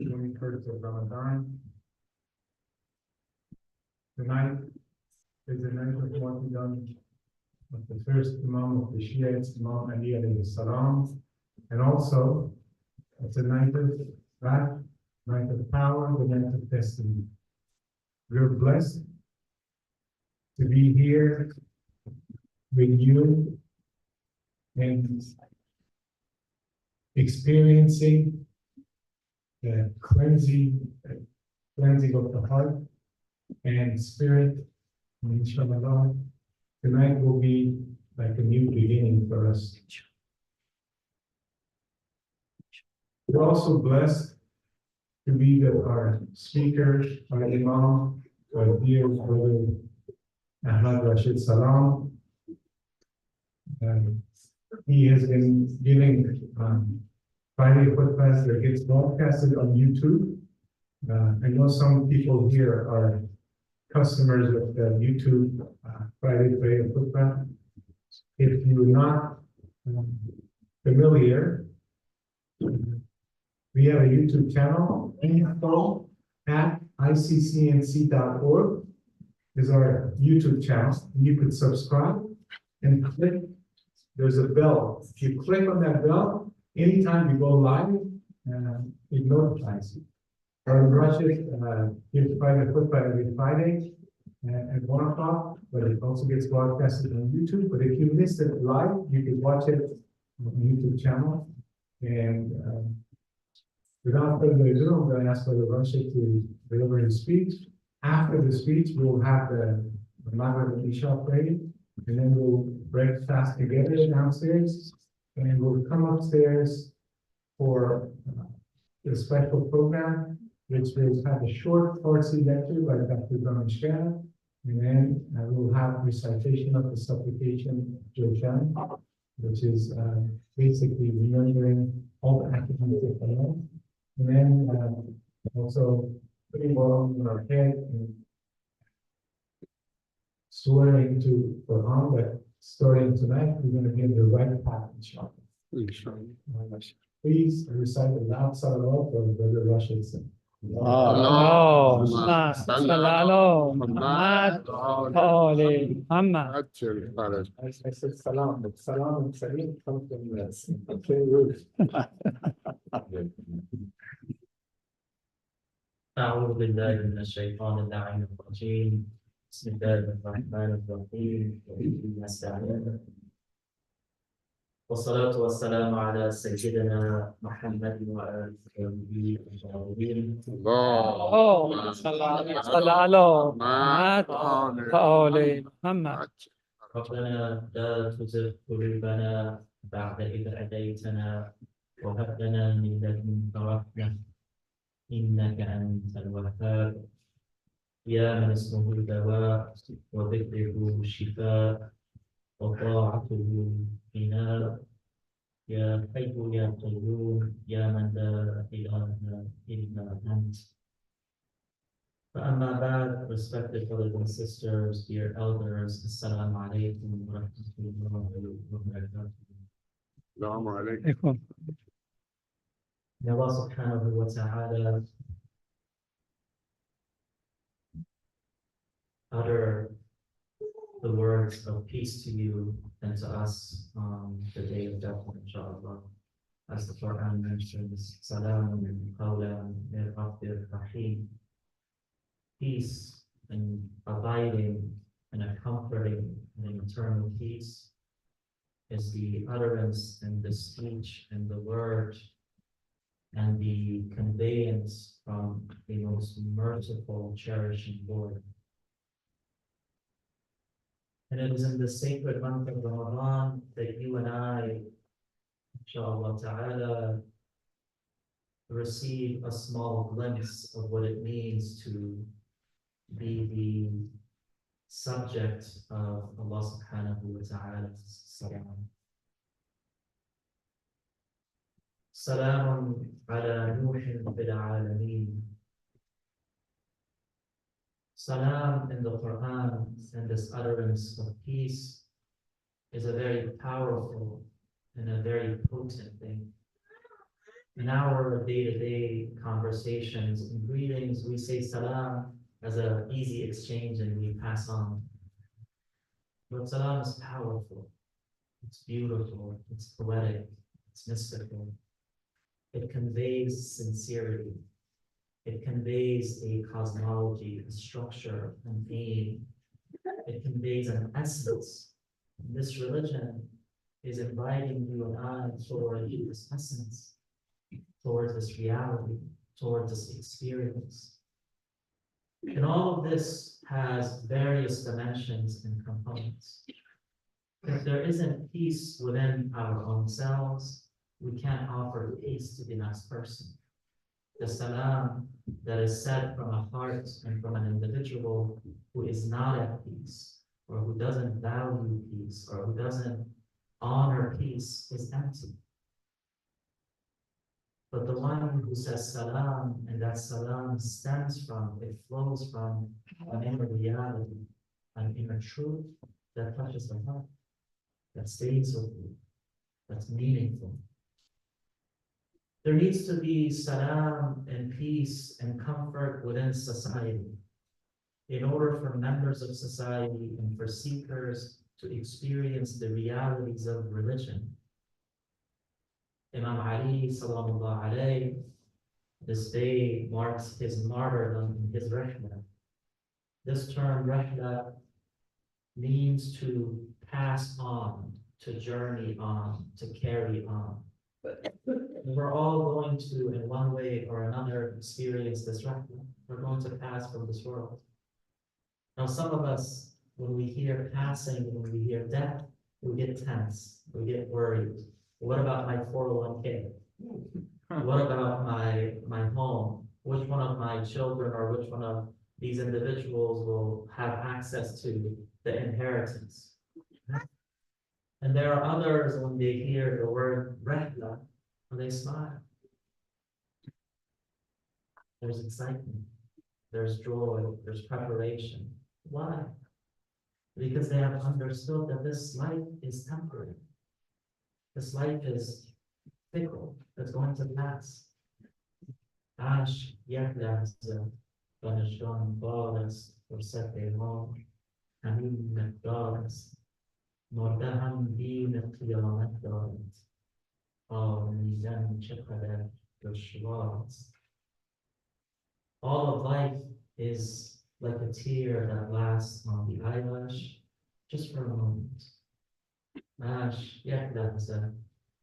21st of Ramadan. Tonight is the night of martyrdom of the first Imam of the Shiites, Imam Ali alayhi salam, and also it's a night of wrath, night of power, the night of destiny. We're blessed to be here with you and experiencing the cleansing of the heart and spirit. And inshallah, tonight will be like a new beginning for us. We're also blessed to be with our speaker, our Imam, our dear brother Ahmad Rashid Salam. He has been giving Friday khutbahs that gets broadcasted on YouTube. I know some people here are customers of the YouTube Friday prayer khutbah. If you're not familiar, we have a YouTube channel, info at iccnc.org is our YouTube channel. You could subscribe and click. There's a bell. If you click on that bell, anytime we go live, it notifies you. Our Rashid gives Friday khutbah every Friday at 1 o'clock, but it also gets broadcasted on YouTube. But if you missed it live, you can watch it on the YouTube channel. And without further ado, I'm going to ask Brother Rashid to deliver his speech. After the speech, we'll have the Maghrib and Isha prayed, and then we'll break fast together downstairs, and we'll come upstairs for the special program, which will have a short Farsi lecture by Dr. Ramashkana, and then we'll have recitation of the supplication Joshan, which is basically remembering all the attributes of Allah, and then also putting well in our head and swearing to Quran that starting tonight, we're going to be in the right path, inshallah. Please recite the loud salawat for Brother Rashid. I said salam, but salam and salim come from the same root. أعوذ بالله من الشيطان اللعين الرجيم بسم الله الرحمن الرحيم نستعين والصلاة والسلام على سيدنا محمد وآله الطاهرين اللهم صل على محمد. ربنا لا تزغ قلوبنا بعد إذ هديتنا وهب لنا من لدنك رحمة إنك أنت الوهاب يا من اسمه الدواء وذكره شفاء وطاعته بناء يا حي يا قيوم يا من لا إله إلا أنت. فأما بعد, respected brothers and sisters, dear elders, Assalamu alaikum wa rahmatullahi wa barakatuh. Assalamu alaikum. May Allah subhanahu wa ta'ala utter the words of peace to you and to us on the day of judgment, inshallah. As the Quran mentions, Salamun qawlan min Rabbir Rahim. Peace and abiding and a comforting and eternal peace is the utterance and the speech and the word and the conveyance from the most merciful, cherishing Lord. And it is in the sacred month of Ramadan that you and I, inshallah ta'ala, receive a small glimpse of what it means to be the subject of Allah subhanahu wa ta'ala's salam. Salamun ala Nuhin fil alameen. Salam in the Quran and this utterance of peace is a very powerful and a very potent thing. In our day-to-day conversations and greetings, we say salam as an easy exchange and we pass on. But salam is powerful, it's beautiful, it's poetic, it's mystical. It conveys sincerity. It conveys a cosmology, a structure, an aim. It conveys an essence. This religion is inviting you and I toward this essence, towards this reality, towards this experience. And all of this has various dimensions and components. If there isn't peace within our own selves, we can't offer peace to the next person. The salam that is said from a heart and from an individual who is not at peace, or who doesn't value peace, or who doesn't honor peace is empty. But the one who says salam, and that salam stems from, it flows from an inner reality, an inner truth that touches the heart, that stays with you, that's meaningful. There needs to be salam and peace and comfort within society in order for members of society and for seekers to experience the realities of religion. Imam Ali, sallallahu alayhi, this day marks his martyrdom in his rihla. This term rihla means to pass on, to journey on, to carry on. We're all going to, in one way or another, experience this rihla. We're going to pass from this world. Now, some of us, when we hear passing, when we hear death, we get tense, we get worried. What about my 401k? What about my home? Which one of my children or which one of these individuals will have access to the inheritance? And there are others, when they hear the word rihla, they smile. There's excitement, there's joy, there's preparation. Why? Because they have understood that this life is temporary. This life is fickle, it's going to pass. Ash yahdaza banashdan baras forsete mo hamim mekdaras mordaham din qiyamat darat mizan chakada dushwas. All of life is like a tear that lasts on the eyelash just for a moment. Ash yahdaza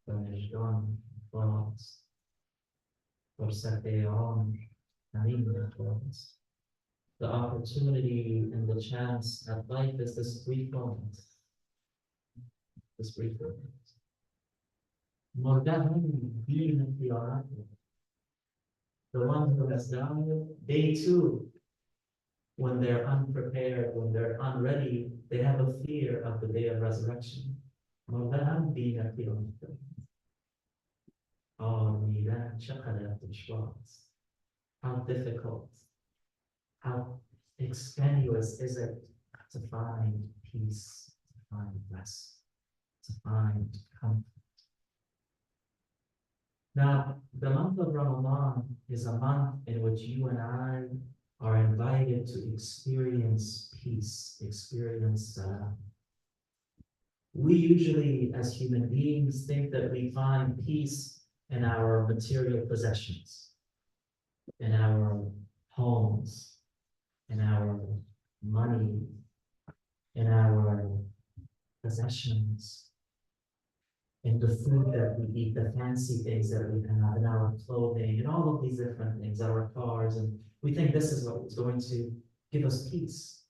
banashdan baras forsete mo hamim mekdaras. The opportunity and the chance at life is this brief moment. This brief moment. The one who has died, they too, when they're unprepared, when they're unready, they have a fear of the day of resurrection. How difficult, how extenuous is it to find peace, to find rest, to find comfort. Now, the month of Ramadan is a month in which you and I are invited to experience peace, experience salam. We usually, as human beings, think that we find peace in our material possessions, in our homes, in our money, in our possessions, in the food that we eat, the fancy things that we have, in our clothing, and all of these different things, our cars, and we think this is what is going to give us peace.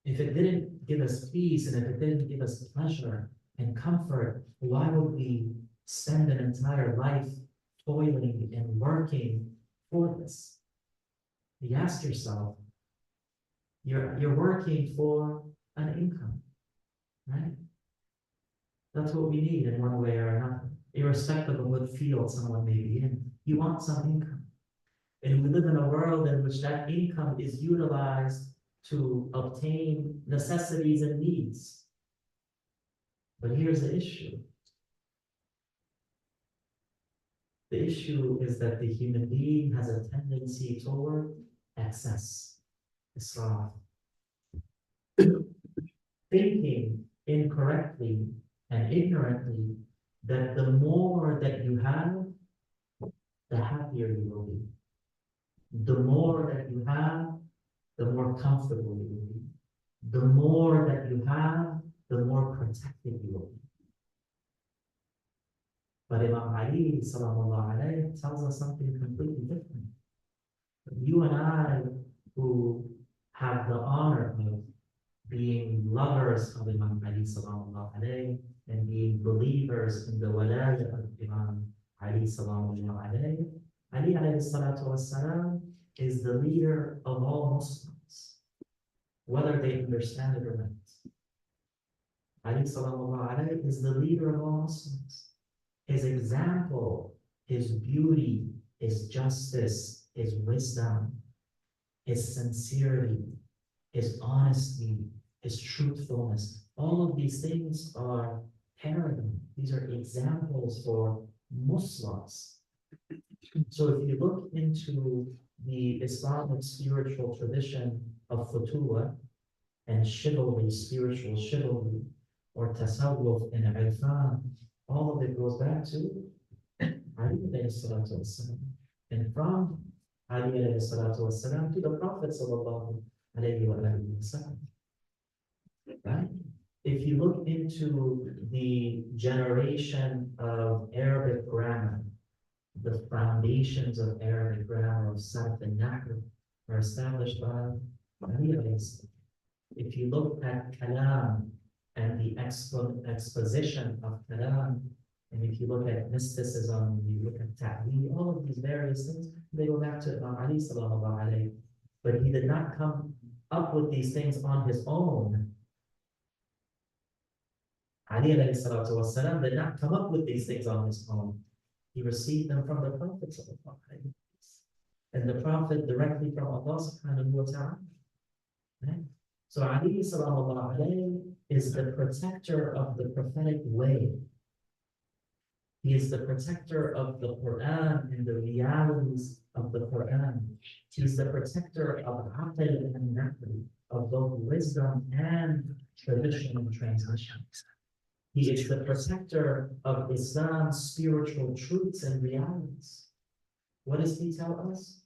If it didn't give us peace, and if it didn't give us pleasure and comfort, why would we spend an entire life toiling and working for this? You ask yourself, you're working for an income, right? That's what we need in one way or another, irrespective of what field someone may be in. You want some income. And we live in a world in which that income is utilized to obtain necessities and needs. But here's the issue. The issue is that the human being has a tendency toward excess, israf, thinking incorrectly and ignorantly that the more that you have, the happier you will be. The more that you have, the more comfortable you will be. The more that you have, the more protected you will be. But Imam Ali sallallahu alayhi tells us something completely different. You and I, who have the honor of being lovers of Imam Ali sallallahu alayhi and being believers in the walaya of Imam Ali sallallahu alayhi, Ali alayhi salatu wassalam is the leader of all Muslims, whether they understand it or not. Ali sallallahu alayhi is the leader of all Muslims. His example, his beauty, his justice, his wisdom, his sincerity, his honesty, his truthfulness, all of these things are paradigm. These are examples for Muslims. So if you look into the Islamic spiritual tradition of futuwa and chivalry, spiritual chivalry, or tasawwuf and irfan, all of it goes back to Ali alayhi salatu wassalam. And from Ali alayhi salatu wassalam to the Prophet sallallahu alayhi wa sallam. Right? If you look into the generation of Arabic grammar, the foundations of Arabic grammar of Sarf and Nahr are established by Ali alayhi salam. If you look at kalam and the exposition of kalam, and if you look at mysticism, you look at ta'wil, all of these various things, they go back to Imam Ali sallallahu alayhi. But he did not come up with these things on his own. Ali alayhi salatu wasalam did not come up with these things on his own. He received them from the Prophet sallallahu alayhi. And the Prophet directly from Allah subhanahu wa ta'ala. Right? So Ali sallallahu alayhi is the protector of the prophetic way. He is the protector of the Quran and the realities of the Quran. He is the protector of aql and naql, of both wisdom and tradition and transmission. He is the protector of Islam's spiritual truths and realities. What does he tell us?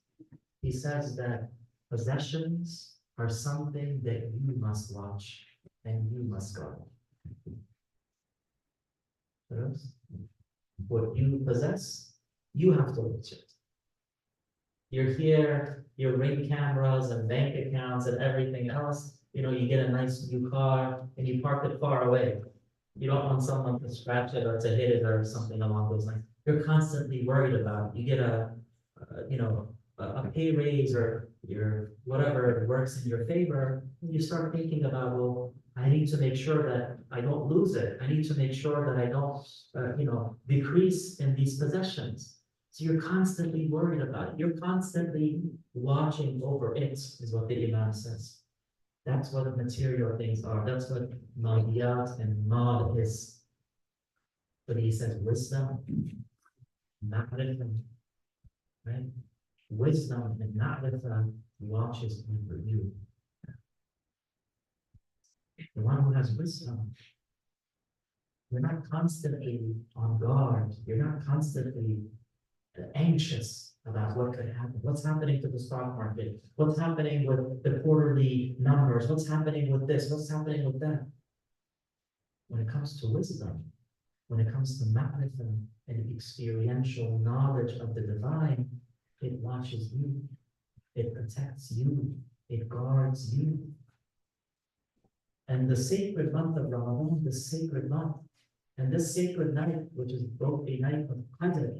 He says that possessions are something that you must watch and you must guard. What you possess, you have to watch it. You're here, your ring cameras and bank accounts and everything else, you get a nice new car and you park it far away. You don't want someone to scratch it or to hit it or something along those lines. You're constantly worried about it. You get a pay raise or your whatever works in your favor, you start thinking about, well, I need to make sure that I don't lose it. I need to make sure that I don't, decrease in these possessions. So you're constantly worried about it. You're constantly watching over it, is what the Imam says. That's what material things are. That's what madiyat and mal is. But he says wisdom, ma'rifah, right? Wisdom and ma'rifah watches over you. The one who has wisdom, you're not constantly on guard. You're not constantly anxious about what could happen. What's happening to the stock market? What's happening with the quarterly numbers? What's happening with this? What's happening with that? When it comes to wisdom, when it comes to ma'rifah and experiential knowledge of the divine, it watches you, it protects you, it guards you. And the sacred month of Ramadan, the sacred month, and this sacred night, which is both a night of Qadr,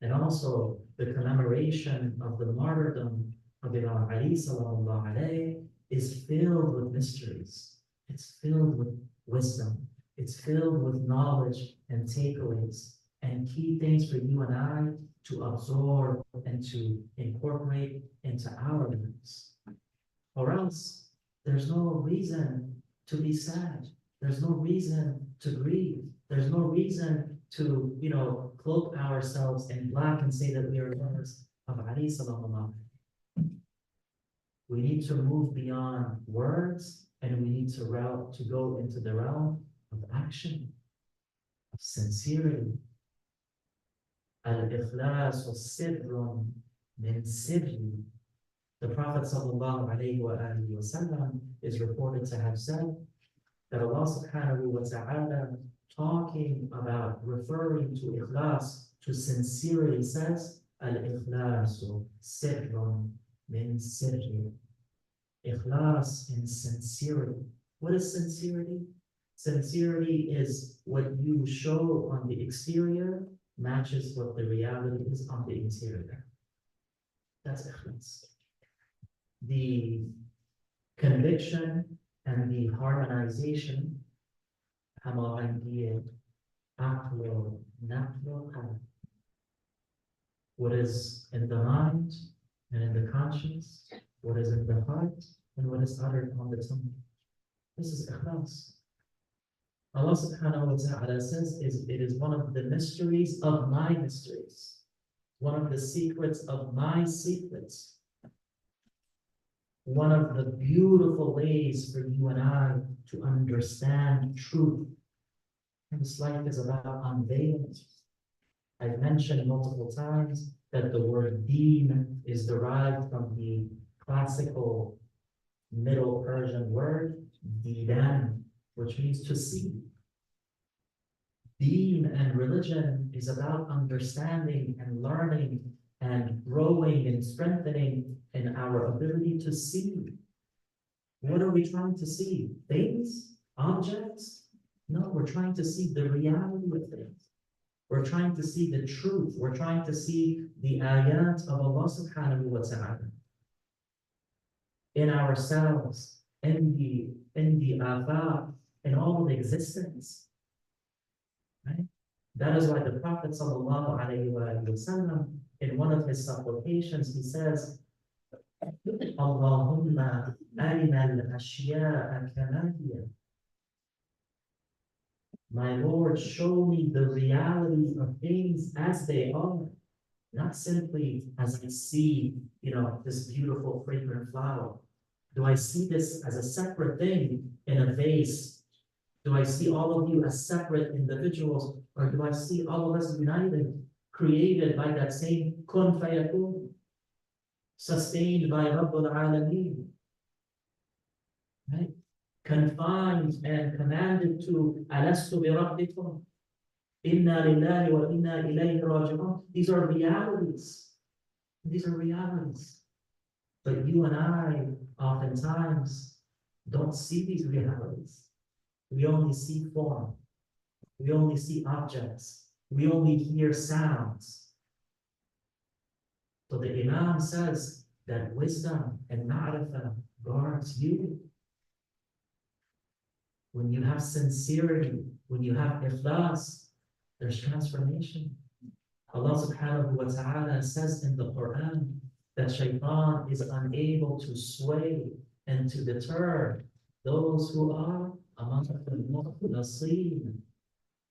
and also the commemoration of the martyrdom of Imam Ali sallallahu alayhi, is filled with mysteries. It's filled with wisdom. It's filled with knowledge and takeaways and key things for you and I to absorb and to incorporate into our lives. Or else, there's no reason to be sad. There's no reason to grieve. There's no reason to, cloak ourselves in black and say that we are lovers of Ali sallallahu. We need to move beyond words, and we need to go into the realm of action, of sincerity. Al-ikhlas wa sirrun min sirri. The Prophet ﷺ is reported to have said that Allah subhanahu wa ta'ala, talking about, referring to ikhlas, to sincerity, says, Al-ikhlasu sirrun min sirri. Ikhlas and sincerity. What is sincerity? Sincerity is what you show on the exterior matches what the reality is on the interior. That's ikhlas. The conviction and the harmonization, what is in the mind and in the conscience, what is in the heart, and what is uttered on the tongue. This is ikhlas. Allah subhanahu wa ta'ala says it is one of the mysteries of my mysteries, one of the secrets of my secrets. One of the beautiful ways for you and I to understand truth. And this life is about unveiling. I've mentioned multiple times that the word deen is derived from the classical Middle Persian word didan, which means to see. Deen and religion is about understanding and learning and growing and strengthening in our ability to see. What are we trying to see? Things? Objects? No, we're trying to see the reality of things. We're trying to see the truth. We're trying to see the ayat of Allah subhanahu wa ta'ala in ourselves, in the afaq, in all of existence. Right? That is why the Prophet sallallahu alayhi wa sallam, in one of his supplications, he says, Allahumma arina al-ashya'a kama hiya. My Lord, show me the reality of things as they are, not simply as I see, this beautiful fragrant flower. Do I see this as a separate thing in a vase? Do I see all of you as separate individuals, or do I see all of us united, created by that same kun fayakun, sustained by Rabbul Alameen, right? Confined and commanded to Alastu bi Rabbikum, Inna lillahi wa inna ilayhi raji'un. These are realities. These are realities. But you and I oftentimes don't see these realities. We only see form. We only see objects. We only hear sounds. So the Imam says that wisdom and ma'rifah guards you. When you have sincerity, when you have ikhlas, there's transformation. Allah subhanahu wa ta'ala says in the Quran that shaitan is unable to sway and to deter those who are among the mukhlaseen,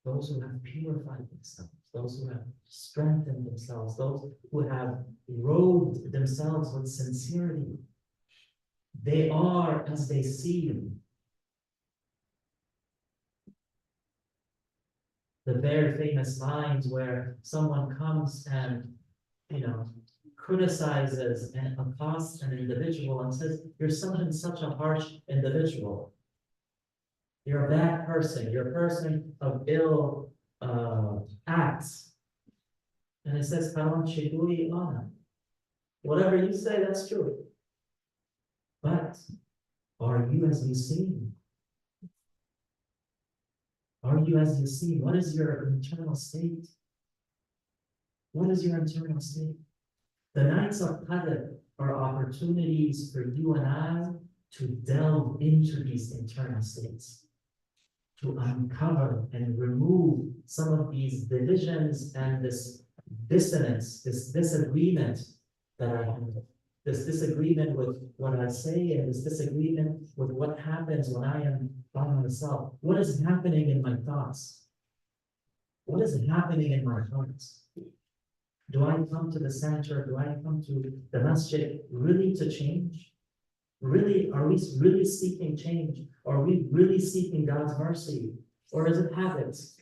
those who have purified themselves, those who have strengthened themselves, those who have robed themselves with sincerity. They are as they seem. The very famous lines where someone comes and, criticizes and accosts an individual and says, you're such and such a harsh individual. You're a bad person. You're a person of ill acts. And it says, whatever you say, that's true. But are you as you seem? Are you as you see? What is your internal state? What is your internal state? The nights of Qadr are opportunities for you and I to delve into these internal states, to uncover and remove some of these divisions and this dissonance, this disagreement that I have. This disagreement with what I say and this disagreement with what happens when I am by myself. What is happening in my thoughts? What is happening in my heart? Do I come to the center? Do I come to the masjid really to change? Really, are we really seeking change? Are we really seeking God's mercy? Or is it habits?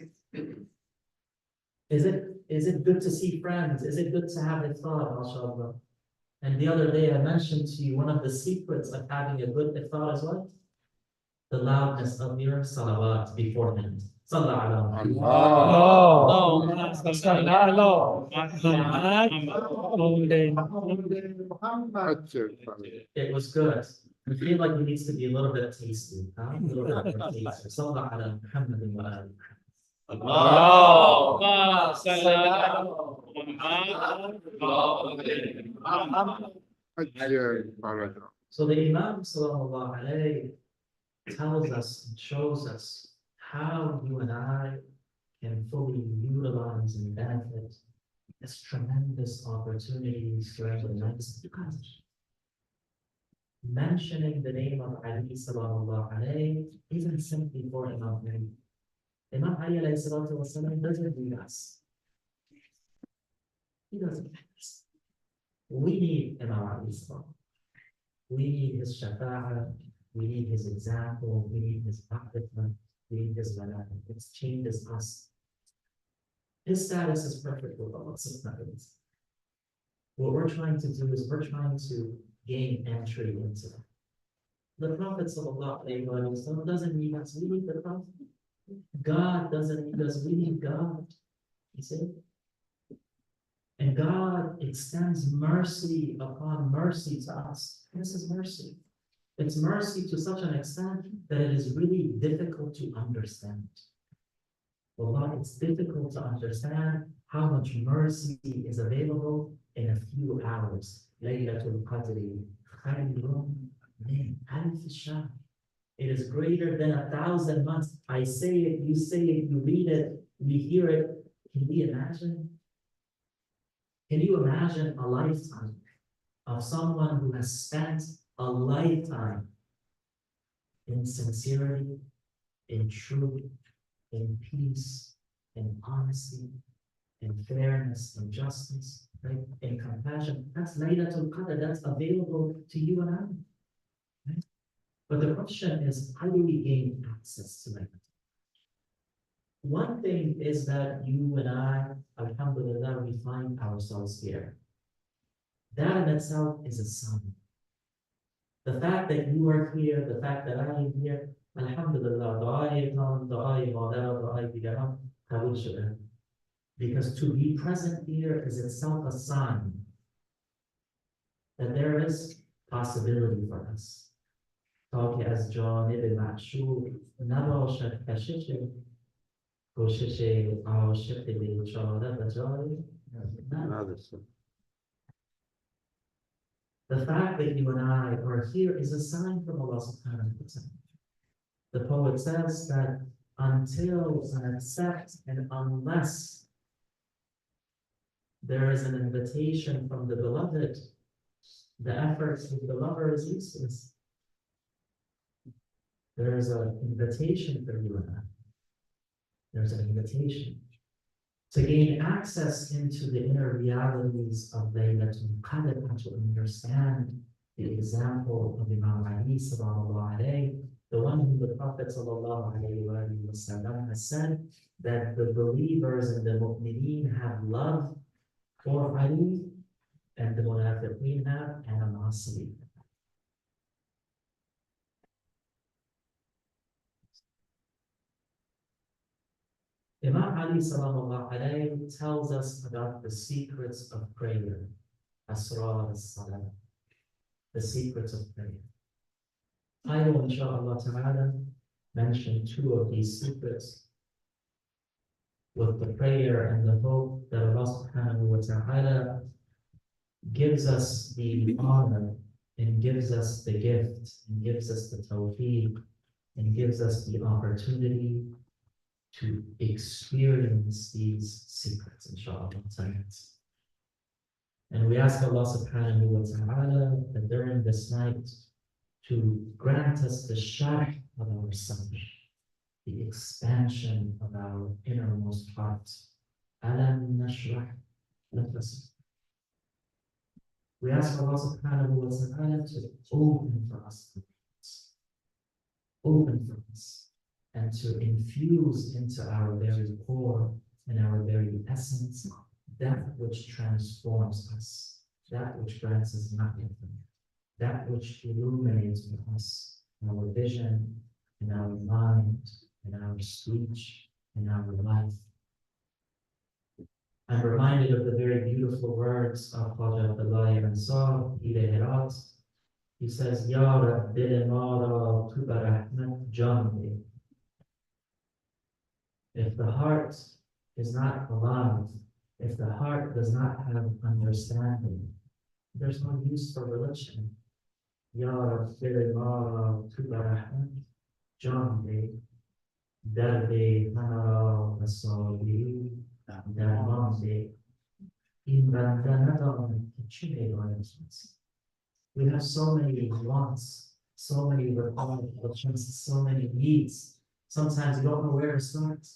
Is it good to see friends? Is it good to have iftar, mashallah? And the other day I mentioned to you one of the secrets of having a good iftar is what? The loudness of your salawat beforehand. Sallallahu alaihi wa No. Salalo. Only. It was good. I feel like it needs to be a little bit tasty. Huh? A little bit more tasty. Sallallahu ala Muhammadin wa ali. No. So the Imam sallallahu alayhi tells us and shows us how you and I can fully utilize and benefit this tremendous opportunities throughout the nights of Qadr. Mentioning the name of Ali sallallahu alayhi isn't simply for Imam Ali. Imam Ali alayhi salatu wasalam doesn't need us. He doesn't need us. We need Imam Ali sallallahu. We need his shafa'ah, we need his example, we need his practice, we need his wala'ah. It changes us. His status is perfect with Allah subhanahu wa ta'ala. What we're trying to do is we're trying to gain entry into that. The Prophet sallallahu alayhi wa sallam doesn't need us, we need the Prophet. God doesn't need us, we need God. You see? And God extends mercy upon mercy to us. This is mercy. It's mercy to such an extent that it is really difficult to understand. Wallah, it's difficult to understand how much mercy is available in a few hours. Laylatul Qadr, khayrun min alf shahr. It is greater than 1,000 months. I say it, you say it, you read it, we hear it. Can we imagine? Can you imagine a lifetime of someone who has spent a lifetime in sincerity, in truth, in peace, in honesty, in fairness, in justice, right? In compassion? That's Laylatul Qadr, that's available to you and I. Right? But the question is, how do we gain access to that? One thing is that you and I, alhamdulillah, we find ourselves here. That in itself is a sign. The fact that you are here, the fact that I am here, alhamdulillah, because to be present here is itself a sign that there is possibility for us. Talk as John ibn Ma'shur, the fact that you and I are here is a sign from Allah subhanahu wa ta'ala. The poet says that until and except and unless there is an invitation from the beloved, the efforts of the lover is useless. There is an invitation for you and I. There's an invitation to gain access into the inner realities of Laylatul Qadr and to understand the example of Imam Ali sallallahu alayhi, the one whom the Prophet sallallahu alayhi wa sallam has said that the believers and the mu'mineen have love for Ali and the munafiqeen have animosity. Imam Ali sallallahu alayhi tells us about the secrets of prayer, asrar as-salah, the secrets of prayer. I will, inshallah ta'ala, mention two of these secrets with the prayer and the hope that Allah subhanahu wa ta'ala gives us the honor and gives us the gift and gives us the tawfiq and gives us the opportunity to experience these secrets, inshallah tonight. And we ask Allah subhanahu wa ta'ala that during this night to grant us the sharh of our sabr, the expansion of our innermost heart. Alam nashrah laka sadrak. We ask Allah subhanahu wa ta'ala to open for us, open for us, and to infuse into our very core and our very essence that which transforms us, that which grants us nothing, that which illuminates in us our vision, in our mind, in our speech, in our life. I'm reminded of the very beautiful words of Qadr Ansar, Herat. He says, Ya Rabbil Mara Tuba Rahmat Jambi. If the heart is not alive, if the heart does not have understanding, there's no use for religion. Ya Rabbil Mara Tuba Rahmat Jambi. Darbe Hanara Vasabi. We have so many wants, so many requirements, so many needs. Sometimes you don't know where to start.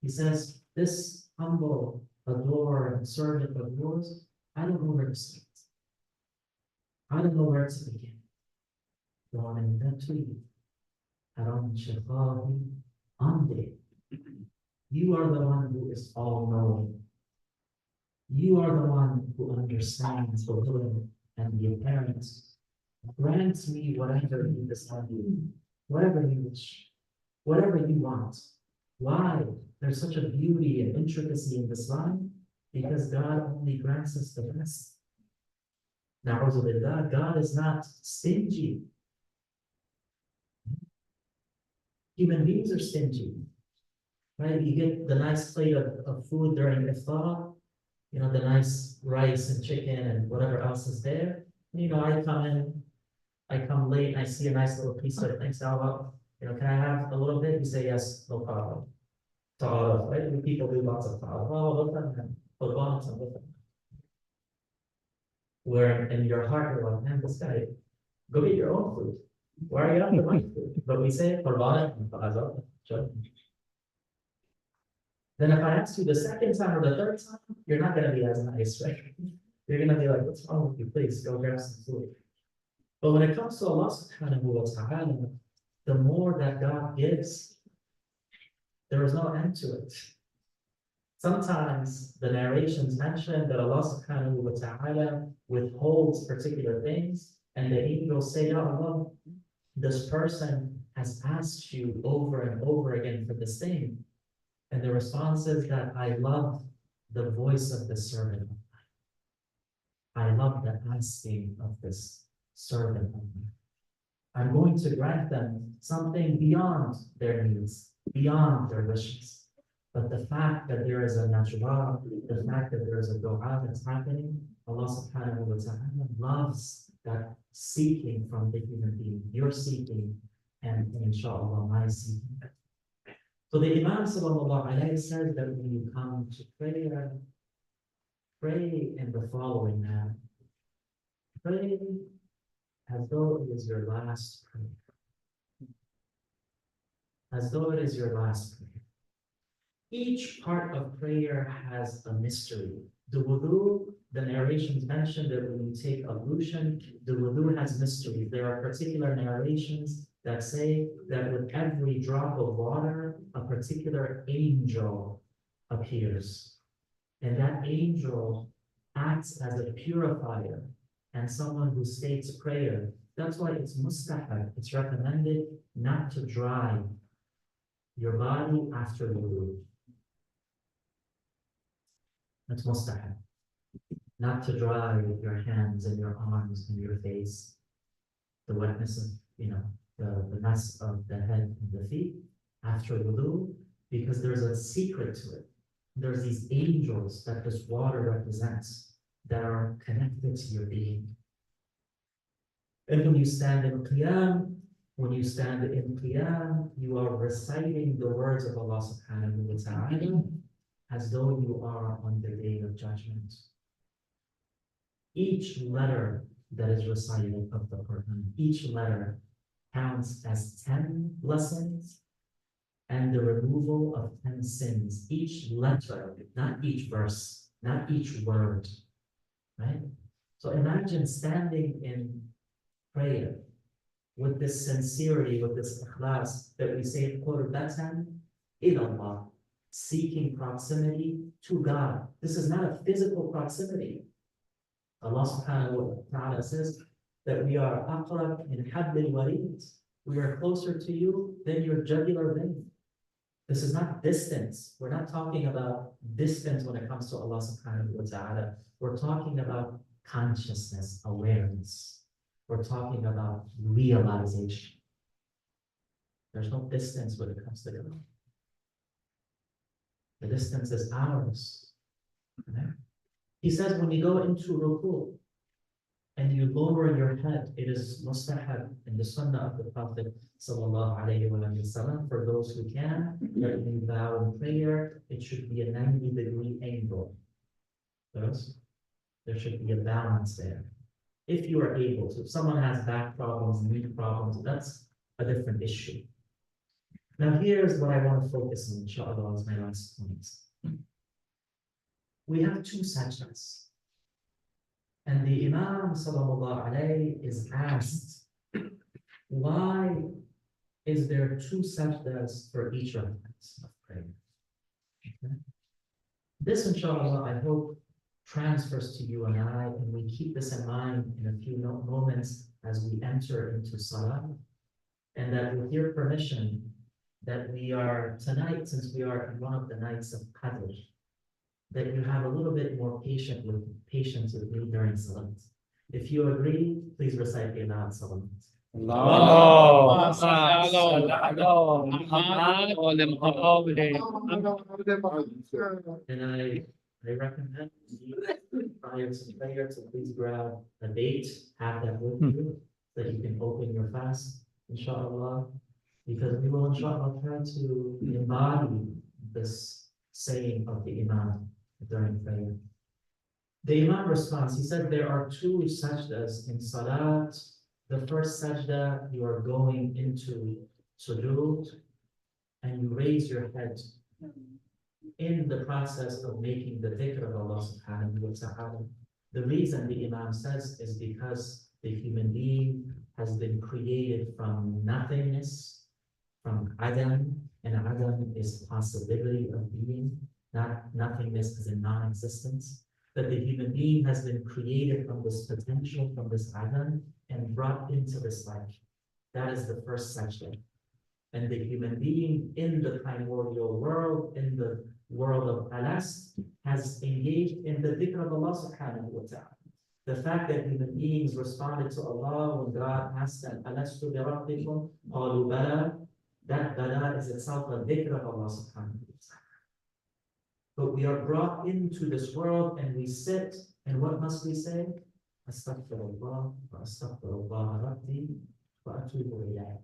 He says, this humble adorer servant of yours, I don't know where to start. I don't know where to begin. You are the one who is all-knowing. You are the one who understands the hidden and the apparent. Grant me whatever you decide, whatever you wish, whatever you want. Why? There's such a beauty and intricacy in this line, because God only grants us the best. Now, God is not stingy. Human beings are stingy. Right? You get the nice plate of food during iftar, you know, the nice rice and chicken and whatever else is there. You know, I come late, I see a nice little piece of things. You know, can I have a little bit? You say yes, no problem. Ta'aruf, right? And people do lots of ta'aruf. Where in your heart you're like, man, this guy, go get your own food. Why are you after my food? But we say qurban and ta'aruf. Then if I ask you the second time or the third time, you're not going to be as nice, right? You're going to be like, what's wrong with you? Please go grab some food. But when it comes to Allah subhanahu wa ta'ala, the more that God gives, there is no end to it. Sometimes the narrations mention that Allah subhanahu wa ta'ala withholds particular things, and the angels say, Ya Allah, this person has asked you over and over again for this thing. And the response is that I love the voice of the servant. I love the asking of this servant. I'm going to grant them something beyond their needs, beyond their wishes. But the fact that there is a najwa, the fact that there is a dua that's happening, Allah subhanahu wa ta'ala loves that seeking from the human being. You're seeking, and inshallah, my seeking. So the Imam sallallahu alayhi says that when you come to prayer, pray in the following manner. Pray as though it is your last prayer. As though it is your last prayer. Each part of prayer has a mystery. The wudu, the narrations mention that when you take ablution, the wudu has mystery. There are particular narrations that say that with every drop of water, a particular angel appears. And that angel acts as a purifier and someone who states prayer. That's why it's mustahab. It's recommended not to dry your body after wudu. That's mustahab. Not to dry your hands and your arms and your face, the wetness of, the mess of the head and the feet after wudu, because there's a secret to it. There's these angels that this water represents that are connected to your being. And when you stand in qiyam, you are reciting the words of Allah subhanahu wa ta'ala as though you are on the day of judgment. Each letter that is recited of the Quran, each letter counts as 10 blessings and the removal of 10 sins, each letter, not each verse, not each word, right? So imagine standing in prayer with this sincerity, with this ikhlas that we say, qurbatan ilallah, seeking proximity to God. This is not a physical proximity. Allah subhanahu wa ta'ala says that we are aqrab min hablil warid. We are closer to you than your jugular vein. This is not distance. We're not talking about distance when it comes to Allah subhanahu wa ta'ala. We're talking about consciousness, awareness. We're talking about realization. There's no distance when it comes to God. The distance is ours. Okay? He says when you go into ruku and you lower your head, it is mustahab in the sunnah of the Prophet sallallahu alayhi wa sallam, for those who can, that when you bow in prayer, it should be a 90-degree angle. Thus, there should be a balance there. If you are able to, if someone has back problems, knee problems, that's a different issue. Now, here's what I want to focus on, inshallah, as my last point. We have two sajdas. And the Imam sallallahu alayhi is asked, why is there two sajdas for each of us of prayer? Okay. This, inshallah, I hope transfers to you and I, and we keep this in mind in a few moments as we enter into Salah, and that with your permission, that we are tonight, since we are in one of the nights of Qadr, that you have a little bit more patience with me during Salah. If you agree, please recite the Salah. اللهم صل على محمد وعلى محمد. And I recommend you, prior to prayer, to please grab a date, have that with you, so that you can open your fast, inshallah, because we will, inshallah, try to embody this saying of the Imam during prayer. The Imam responds, he said there are two sajdas in Salat. The first sajda, you are going into sujood, and you raise your head in the process of making the dhikr of Allah subhanahu wa ta'ala. The reason the Imam says is because the human being has been created from nothingness, from Adam, and Adam is possibility of being, not nothingness as in non-existence. That the human being has been created from this potential, from this Adam, and brought into this life. That is the first sajda. And the human being in the primordial world, in the world of Alast, has engaged in the dhikr of Allah subhanahu wa ta'ala. The fact that human beings responded to Allah when God asked them, Alastu bi rabbikum, qalu bala, that bala is itself a dhikr of Allah subhanahu wa ta'ala. But we are brought into this world and we sit, and what must we say? Astaghfirullah wa astaghfirullah rabbi wa atubu ilayh.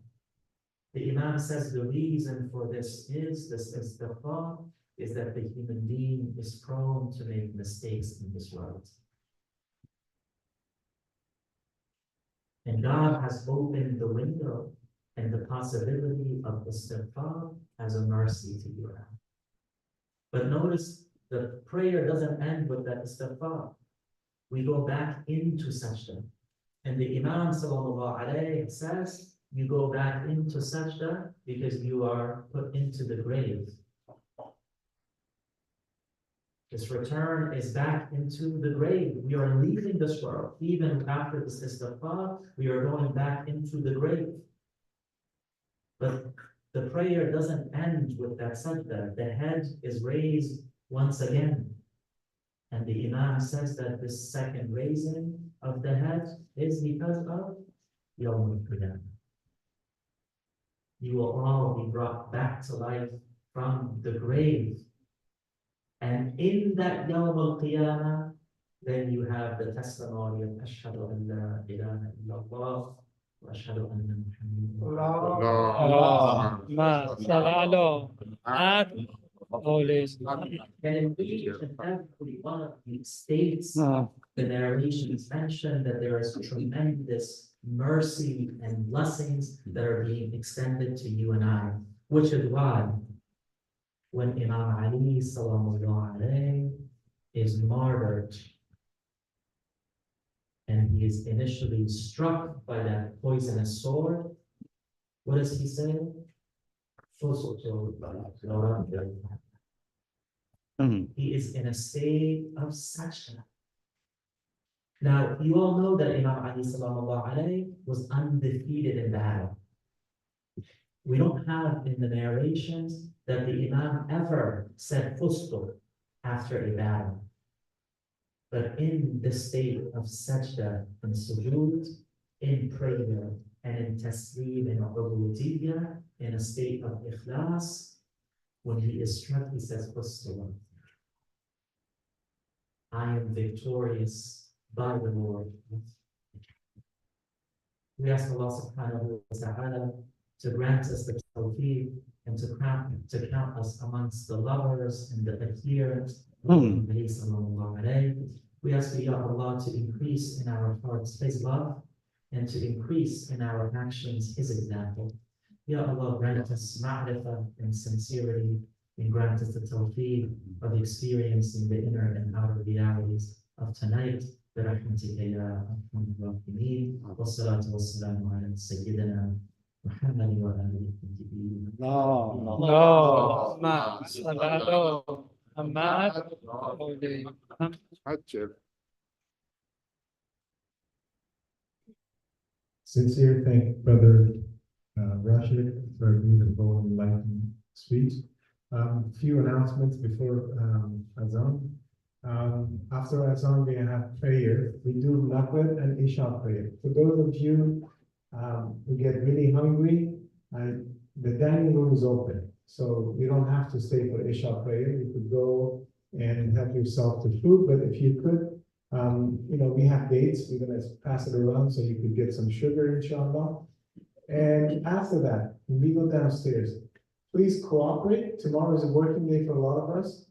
The Imam says the reason for this istighfar is that the human being is prone to make mistakes in this world. And God has opened the window and the possibility of istighfar as a mercy to you. But notice the prayer doesn't end with that istighfar. We go back into sajda. And the Imam sallallahu alayhi says, you go back into sajda because you are put into the grave. This return is back into the grave. We are leaving this world. Even after this istighfar, we are going back into the grave. But the prayer doesn't end with that sajda. The head is raised once again. And the Imam says that this second raising of the head is because of Yawm al-Qiyamah. You will all be brought back to life from the grave. And in that Yawm al-Qiyamah, then you have the testimony of Ashhadu an la ilaha illallah wa ashhadu anna Muhammadan اللهم صل على And indeed, in every one of these states, the narrations mention that there is tremendous mercy and blessings that are being extended to you and I. Which is why when Imam Ali sallallahu alayhi is martyred and he is initially struck by that poisonous sword, what does he say? He is in a state of sajda. Now, you all know that Imam Ali sallallahu alayhi was undefeated in battle. We don't have in the narrations that the Imam ever said fustu after a battle. But in the state of sajda and sujood, in prayer and in taslim and ubudiyya, in a state of ikhlas, when he is struck, he says fustu. I am victorious by the Lord. We ask Allah subhanahu wa ta'ala to grant us the tawfiq and to count us amongst the lovers and the adherents of Nabi sallallahu alayhi. We ask Ya Allah to increase in our hearts His love and to increase in our actions His example. Ya Allah, grant us ma'rifah and sincerity, and grant us the tawfiq of experiencing the inner and outer realities of tonight. برحمتك يا أرحم الراحمين والصلاة والسلام على سيدنا محمد وآله الطيبين. اللهم صل على محمد. عجل. Sincere thank Brother Rashid for a beautiful and enlightening speech. Few announcements before Azan. After Azan, we have prayer. We do Maghrib and Isha prayer. For those of you who get really hungry, the dining room is open. So you don't have to stay for Isha prayer. You could go and help yourself to food. But if you could, we have dates. We're going to pass it around so you could get some sugar, inshallah. And after that, when we go downstairs, please cooperate. Tomorrow is a working day for a lot of us.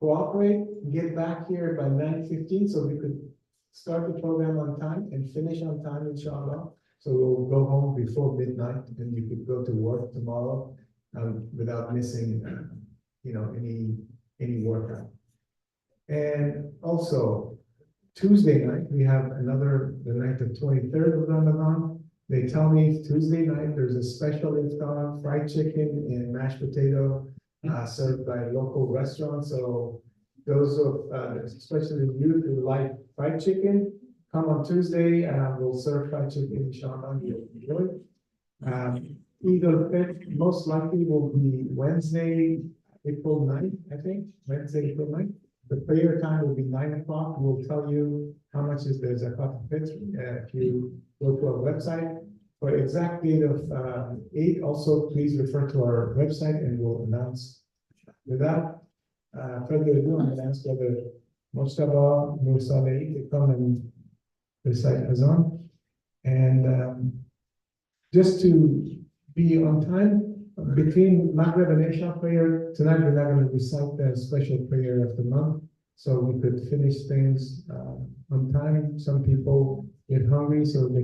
Cooperate, get back here by 9:15 so we could start the program on time and finish on time, inshallah. So we'll go home before midnight and you could go to work tomorrow without missing, any workout. And also, Tuesday night, we have the night of 23rd of Ramadan. They tell me Tuesday night, there's a special iftar, fried chicken and mashed potato served by a local restaurant. So those of, especially the youth who like fried chicken, come on Tuesday and we'll serve fried chicken, inshallah. You'll enjoy it. Eid al-Fitr most likely will be Wednesday, April 9th, I think. Wednesday, April 9th. The prayer time will be 9 o'clock. We'll tell you how much is the zakat fitr if you go to our website. For exact date of Eid, also please refer to our website and we'll announce. Without further ado, I'm going to ask Brother Mustaba Mursaleh to come and recite Azan. And just to be on time, between Maghrib and Isha prayer, tonight we're not going to recite the special prayer of the month, so we could finish things on time. Some people get hungry, so they